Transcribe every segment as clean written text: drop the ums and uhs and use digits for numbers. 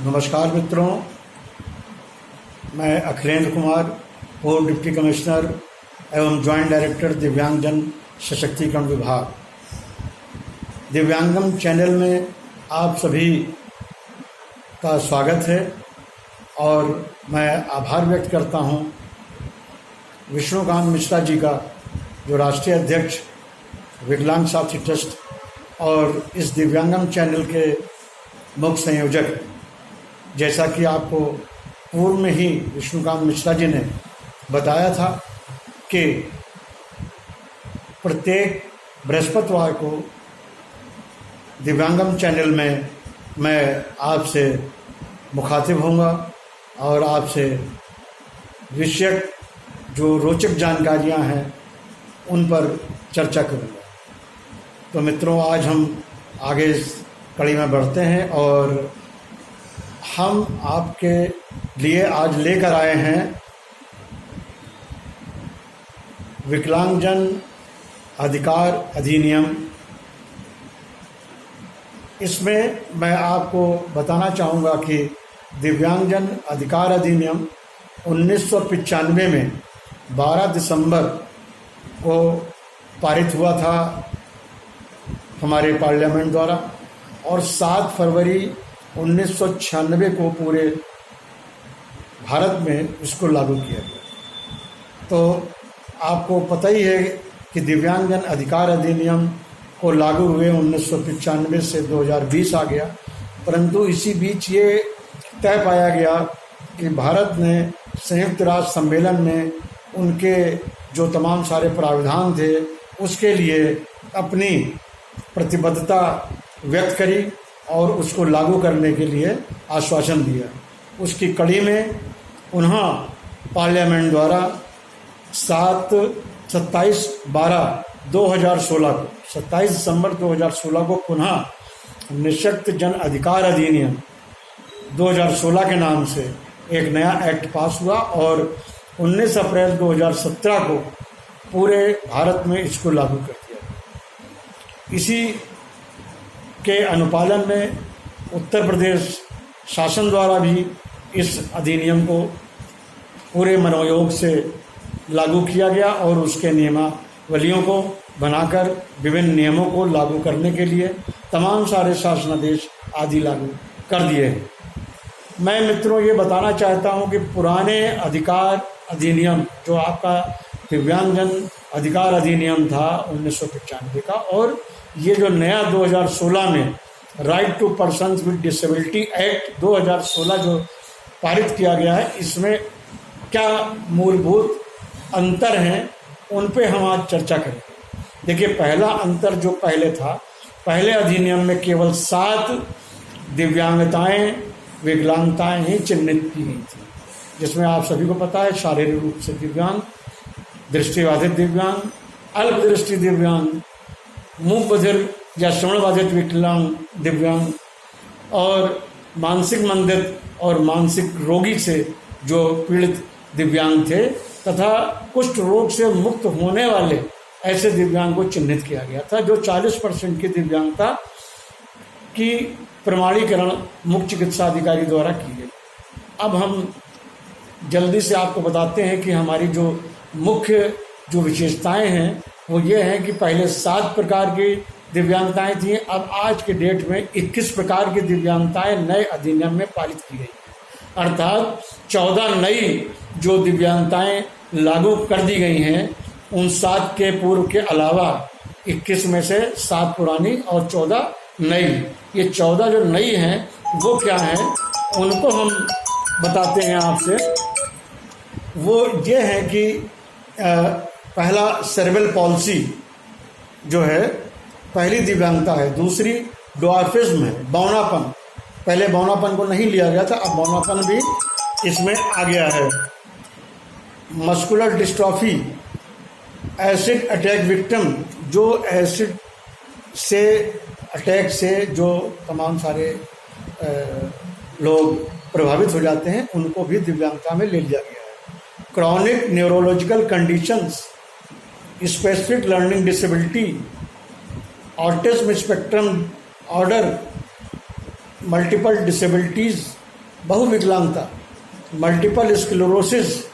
नमस्कार मित्रों, मैं अखिलेंद्र कुमार, पूर्व डिप्टी कमिश्नर एवं ज्वाइंट डायरेक्टर दिव्यांगजन सशक्तिकरण विभाग। दिव्यांगम चैनल में आप सभी का स्वागत है और मैं आभार व्यक्त करता हूं विष्णुकांत मिश्रा जी का, जो राष्ट्रीय अध्यक्ष विकलांग साथी ट्रस्ट और इस दिव्यांगम चैनल के मुख्य संयोजक हैं। जैसा कि आपको पूर्व में ही विष्णुकांत मिश्रा जी ने बताया था कि प्रत्येक बृहस्पतिवार को दिव्यांगम चैनल में मैं आपसे मुखातिब होऊंगा और आपसे विषयक जो रोचक जानकारियां हैं उन पर चर्चा करूंगा। तो मित्रों, आज हम आगे इस कड़ी में बढ़ते हैं और हम आपके लिए आज लेकर आए हैं विकलांगजन अधिकार अधिनियम। इसमें मैं आपको बताना चाहूँगा कि दिव्यांगजन अधिकार अधिनियम 1995 में 12 दिसंबर को पारित हुआ था हमारे पार्लियामेंट द्वारा और 7 फरवरी 1996 को पूरे भारत में इसको लागू किया गया। तो आपको पता ही है कि दिव्यांगजन अधिकार अधिनियम को लागू हुए 1995 से 2020 आ गया, परंतु इसी बीच ये तय पाया गया कि भारत ने संयुक्त राष्ट्र सम्मेलन में उनके जो तमाम सारे प्रावधान थे उसके लिए अपनी प्रतिबद्धता व्यक्त करी और उसको लागू करने के लिए आश्वासन दिया। उसकी कड़ी में पुनः पार्लियामेंट द्वारा 27 दिसंबर 2016 को पुनः निःशक्त जन अधिकार अधिनियम 2016 के नाम से एक नया एक्ट पास हुआ और 19 अप्रैल 2017 को पूरे भारत में इसको लागू कर दिया। इसी के अनुपालन में उत्तर प्रदेश शासन द्वारा भी इस अधिनियम को पूरे मनोयोग से लागू किया गया और उसके नियमावलियों को बनाकर विभिन्न नियमों को लागू करने के लिए तमाम सारे शासनादेश आदि लागू कर दिए हैं। मैं मित्रों ये बताना चाहता हूँ कि पुराने अधिकार अधिनियम जो आपका दिव्यांगजन अधिकार अधिनियम था 1995 का, और ये जो नया 2016 में right to persons with disability act 2016 जो पारित किया गया है, इसमें क्या मूलभूत अंतर हैं उन पे हम आज चर्चा करेंगे। देखिए, पहला अंतर जो पहले था, पहले अधिनियम में केवल 7 दिव्यांगताएं विकलांगताएं ही चिन्हित की गई थी, जिसमें आप सभी को पता है शारीरिक रूप से दिव्यांग, दृष्टिबाधित दिव्यांग, अल्पदृष्टि दिव्यांग, मूक बधिर या श्रवणबाधित विकलांग दिव्यांग और मानसिक मंदित और मानसिक रोगी से जो पीड़ित दिव्यांग थे तथा कुष्ठ रोग से मुक्त होने वाले ऐसे दिव्यांग को चिन्हित किया गया था, जो 40% की दिव्यांगता की प्रमाणीकरण मुख्य चिकित्सा अधिकारी द्वारा की गई। अब हम जल्दी से आपको बताते हैं कि हमारी जो मुख्य जो विशेषताएं हैं वो ये हैं कि पहले 7 प्रकार की दिव्यांगताएं थीं, अब आज के डेट में 21 प्रकार की दिव्यांगताएं नए अधिनियम में पारित की गई, अर्थात 14 नई जो दिव्यांगताएं लागू कर दी गई हैं। उन 7 के पूर्व के अलावा 21 में से 7 पुरानी और 14 नई। ये 14 जो नई हैं वो क्या हैं उनको हम बताते हैं आपसे। वो ये है कि पहला सेरेब्रल पॉल्सी जो है पहली दिव्यांगता है। दूसरी ड्वार्फिज्म है, बौनापन। पहले बौनापन को नहीं लिया गया था, अब बौनापन भी इसमें आ गया है। Muscular dystrophy, acid attack victim, जो एसिड से अटैक से जो तमाम सारे लोग प्रभावित हो जाते हैं उनको भी दिव्यांगता में ले लिया गया है। Chronic neurological conditions, specific learning disability, autism spectrum order, multiple disabilities बहुविकलांगता, multiple sclerosis,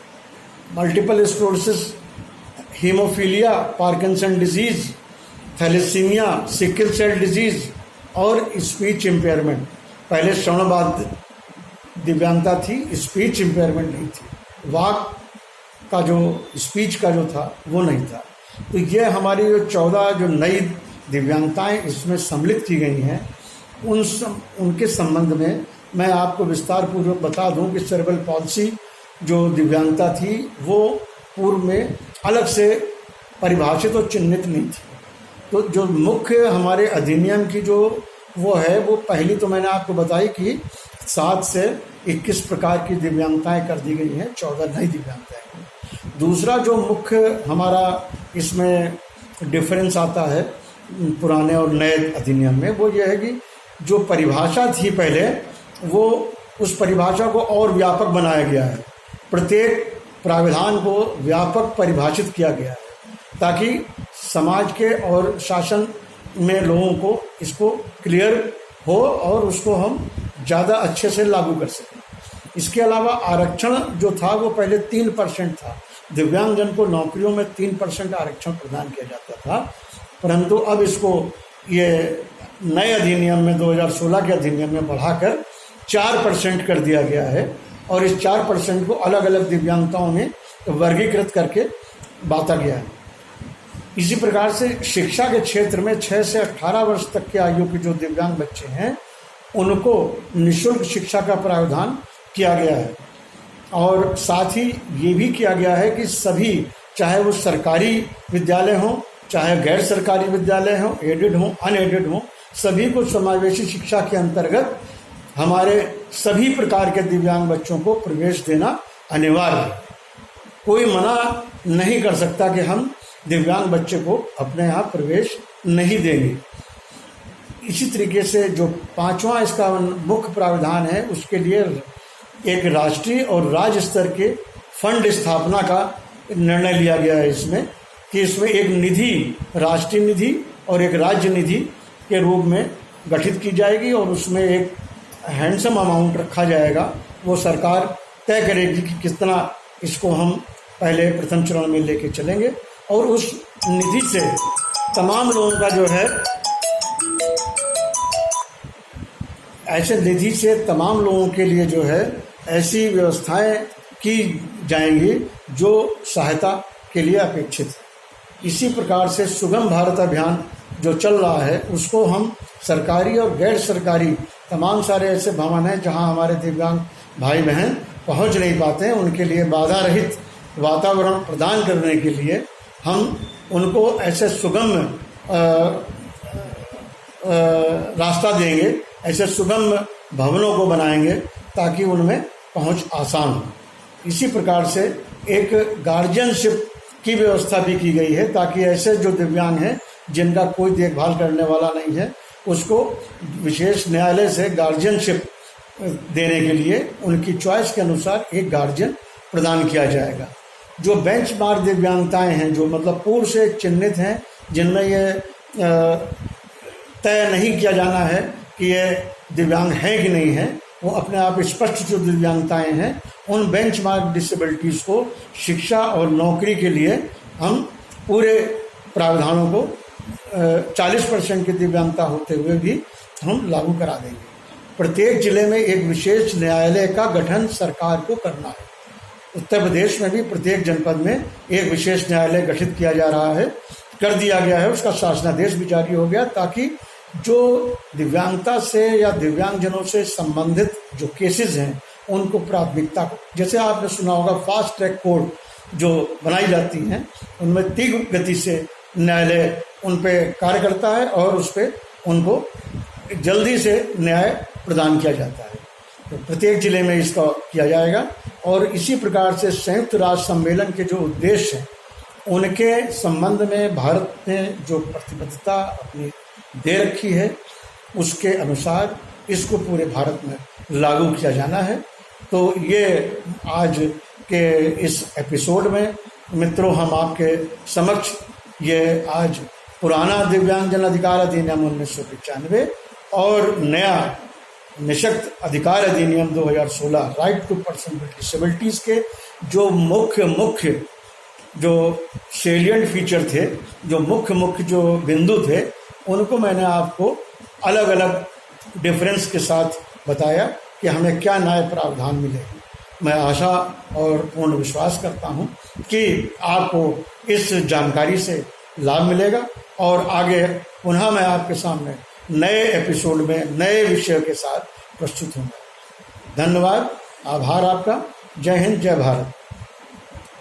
haemophilia, Parkinson disease, thalassaemia, sickle cell disease और स्पीच इम्पेयरमेंट। पहले श्रवणबाध दिव्यांगता थी, स्पीच इम्पेयरमेंट नहीं थी, वाक का जो स्पीच का जो था वो नहीं था। तो ये हमारी जो 14 जो नई दिव्यांगताएं इसमें सम्मिलित की गई हैं, उनके संबंध में मैं आपको विस्तार पूर्वक बता दूं कि सेरेब्रल पॉल्सी जो दिव्यांगता थी वो पूर्व में अलग से परिभाषित और चिन्हित नहीं थी। तो जो मुख्य हमारे अधिनियम की जो वो है, वो पहली तो मैंने आपको बताई कि 7 से 21 प्रकार की दिव्यांगताएं कर दी गई हैं, 14 नई दिव्यांगताएं। दूसरा जो मुख्य हमारा इसमें डिफरेंस आता है पुराने और नए अधिनियम में, वो ये है कि जो परिभाषा थी पहले, वो उस परिभाषा को और व्यापक बनाया गया है। प्रत्येक प्राविधान को व्यापक परिभाषित किया गया है ताकि समाज के और शासन में लोगों को इसको क्लियर हो और उसको हम ज़्यादा अच्छे से लागू कर सकें। इसके अलावा आरक्षण जो था वो पहले 3% था। दिव्यांगजन को नौकरियों में 3% आरक्षण प्रदान किया जाता था, परंतु अब इसको ये नए अधिनियम में 2016 के अधिनियम में बढ़ाकर 4% कर दिया गया है और इस 4% को अलग अलग दिव्यांगताओं में वर्गीकृत करके बांटा गया है। इसी प्रकार से शिक्षा के क्षेत्र में 6 से 18 वर्ष तक के आयु के जो दिव्यांग बच्चे हैं उनको निःशुल्क शिक्षा का प्रावधान किया गया है और साथ ही ये भी किया गया है कि सभी, चाहे वो सरकारी विद्यालय हों, चाहे गैर सरकारी विद्यालय हों, एडेड हों, अनएडेड हों, सभी को समावेशी शिक्षा के अंतर्गत हमारे सभी प्रकार के दिव्यांग बच्चों को प्रवेश देना अनिवार्य है। कोई मना नहीं कर सकता कि हम दिव्यांग बच्चे को अपने यहाँ प्रवेश नहीं देंगे। इसी तरीके से जो 5वां इसका मुख्य प्रावधान है, उसके लिए एक राष्ट्रीय और राज्य स्तर के फंड स्थापना का निर्णय लिया गया है इसमें, कि इसमें एक निधि, राष्ट्रीय निधि और एक राज्य निधि के रूप में गठित की जाएगी और उसमें एक हैंडसम अमाउंट रखा जाएगा। वो सरकार तय करेगी कि कितना इसको हम पहले प्रथम चरण में लेके चलेंगे और उस निधि से तमाम लोगों का जो है, ऐसे निधि से तमाम लोगों के लिए जो है ऐसी व्यवस्थाएं की जाएंगी जो सहायता के लिए अपेक्षित है। इसी प्रकार से सुगम भारत अभियान जो चल रहा है उसको हम सरकारी और गैर सरकारी तमाम सारे ऐसे भवन हैं जहां हमारे दिव्यांग भाई बहन पहुंच नहीं पाते हैं, उनके लिए बाधा रहित वातावरण प्रदान करने के लिए हम उनको ऐसे सुगम रास्ता देंगे, ऐसे सुगम भवनों को बनाएंगे ताकि उनमें पहुंच आसान हो। इसी प्रकार से एक गार्जियनशिप की व्यवस्था भी की गई है ताकि ऐसे जो दिव्यांग हैं जिनका कोई देखभाल करने वाला नहीं है, उसको विशेष न्यायालय से गार्जियनशिप देने के लिए उनकी चॉइस के अनुसार एक गार्जियन प्रदान किया जाएगा। जो बेंचमार्क दिव्यांगताएं हैं, जो मतलब पूर्व से चिन्हित हैं, जिनमें ये तय नहीं किया जाना है कि ये दिव्यांग हैं कि नहीं हैं, वो अपने आप स्पष्ट जो दिव्यांगताएं हैं, उन बेंचमार्क डिसेबिलिटीज़ को शिक्षा और नौकरी के लिए हम पूरे प्रावधानों को 40% की दिव्यांगता होते हुए भी हम लागू करा देंगे। प्रत्येक जिले में एक विशेष न्यायालय का गठन सरकार को करना है। उत्तर प्रदेश में भी प्रत्येक जनपद में एक विशेष न्यायालय गठित किया जा रहा है, कर दिया गया है, उसका शासनादेश भी जारी हो गया ताकि जो दिव्यांगता से या दिव्यांगजनों से संबंधित जो केसेस हैं उनको प्राथमिकता, जैसे आपने सुना होगा फास्ट ट्रैक कोर्ट जो बनाई जाती हैं, उनमें तीव्र गति से न्यायालय उन पे कार्य करता है और उस पर उनको जल्दी से न्याय प्रदान किया जाता है। तो प्रत्येक जिले में इसका किया जाएगा और इसी प्रकार से संयुक्त राष्ट्र सम्मेलन के जो उद्देश्य हैं उनके संबंध में भारत ने जो प्रतिबद्धता अपनी दे रखी है उसके अनुसार इसको पूरे भारत में लागू किया जाना है। तो ये आज के इस एपिसोड में मित्रों हम आपके समक्ष ये आज पुराना दिव्यांगजन अधिकार अधिनियम 1995 और नया निःशक्त अधिकार अधिनियम 2016 right to person with disabilities के जो मुख्य जो सेलिएंट फीचर थे, जो मुख्य जो बिंदु थे, उनको मैंने आपको अलग अलग डिफरेंस के साथ बताया कि हमें क्या नए प्रावधान मिले। मैं आशा और पूर्ण विश्वास करता हूं कि आपको इस जानकारी से लाभ मिलेगा और आगे पुनः मैं आपके सामने नए एपिसोड में नए विषय के साथ प्रस्तुत होंगे। धन्यवाद, आभार आपका। जय हिंद, जय भारत।